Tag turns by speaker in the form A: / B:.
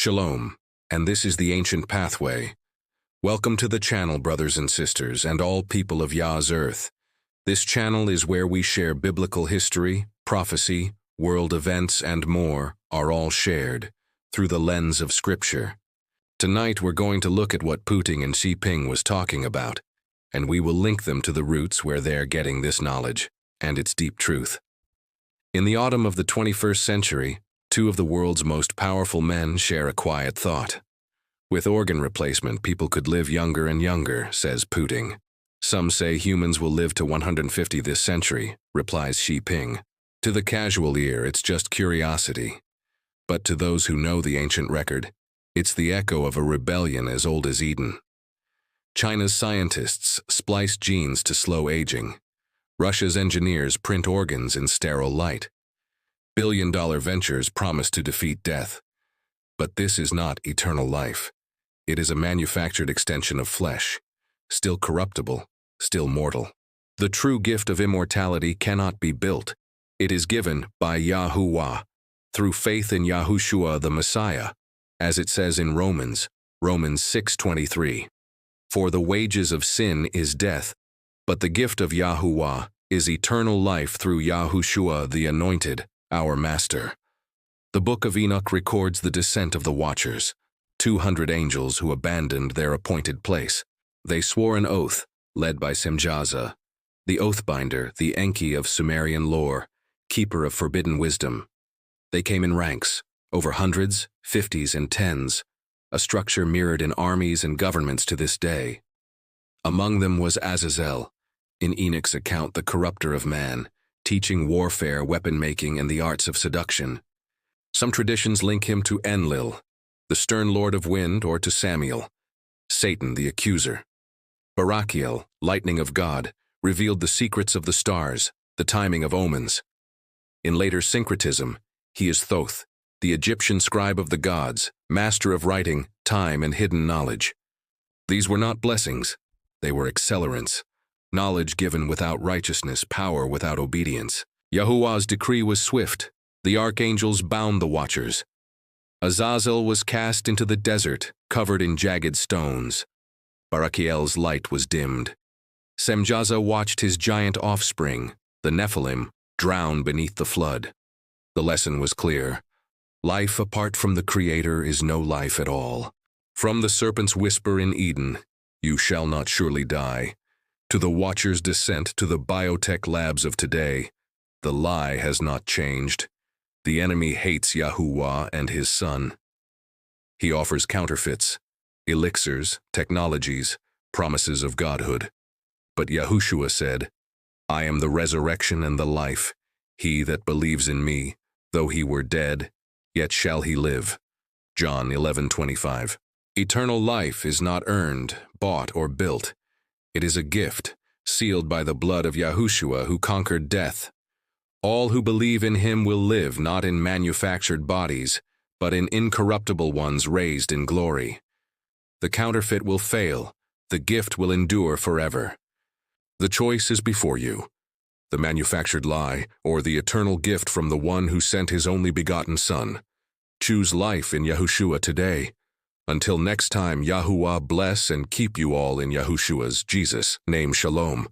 A: Shalom, and this is the Ancient Pathway. Welcome to the channel, brothers and sisters, and all people of Yah's earth. This channel is where we share biblical history, prophecy, world events, and more are all shared through the lens of Scripture. Tonight we're going to look at what Putin and Jinping was talking about, and we will link them to the roots where they're getting this knowledge and its deep truth. In the autumn of the 21st century, two of the world's most powerful men share a quiet thought. With organ replacement, people could live younger and younger, says Putin. Some say humans will live to 150 this century, replies Jinping. To the casual ear, it's just curiosity. But to those who know the ancient record, it's the echo of a rebellion as old as Eden. China's scientists splice genes to slow aging. Russia's engineers print organs in sterile light. Billion-dollar ventures promise to defeat death. But this is not eternal life. It is a manufactured extension of flesh, still corruptible, still mortal. The true gift of immortality cannot be built. It is given by YaHuWaH, through faith in Yahushua the Messiah, as it says in Romans 6:23. For the wages of sin is death, but the gift of YaHuWaH is eternal life through Yahushua the Anointed, our Master. The Book of Enoch records the descent of the Watchers, 200 angels who abandoned their appointed place. They swore an oath, led by Semjaza, the oathbinder, the Enki of Sumerian lore, keeper of forbidden wisdom. They came in ranks, over hundreds, 50s, and 10s, a structure mirrored in armies and governments to this day. Among them was Azazel, in Enoch's account the corrupter of man, teaching warfare, weapon-making, and the arts of seduction. Some traditions link him to Enlil, the stern lord of wind, or to Samuel, Satan the accuser. Baraqiel, lightning of God, revealed the secrets of the stars, the timing of omens. In later syncretism, he is Thoth, the Egyptian scribe of the gods, master of writing, time, and hidden knowledge. These were not blessings, they were accelerants. Knowledge given without righteousness, power without obedience. YaHuWaH's decree was swift. The archangels bound the Watchers. Azazel was cast into the desert, covered in jagged stones. Baraqiel's light was dimmed. Semjaza watched his giant offspring, the Nephilim, drown beneath the flood. The lesson was clear. Life apart from the Creator is no life at all. From the serpent's whisper in Eden, "You shall not surely die," to the Watcher's descent to the biotech labs of today, the lie has not changed. The enemy hates YaHuWaH and his Son. He offers counterfeits, elixirs, technologies, promises of godhood. But Yahushua said, "I am the resurrection and the life. He that believes in me, though he were dead, yet shall he live." John 11:25. Eternal life is not earned, bought, or built. It is a gift, sealed by the blood of Yahushua who conquered death. All who believe in him will live not in manufactured bodies, but in incorruptible ones raised in glory. The counterfeit will fail, the gift will endure forever. The choice is before you, the manufactured lie or the eternal gift from the one who sent his only begotten Son. Choose life in Yahushua today. Until next time, YaHuWaH bless and keep you all in Yahushua's Jesus' name. Shalom.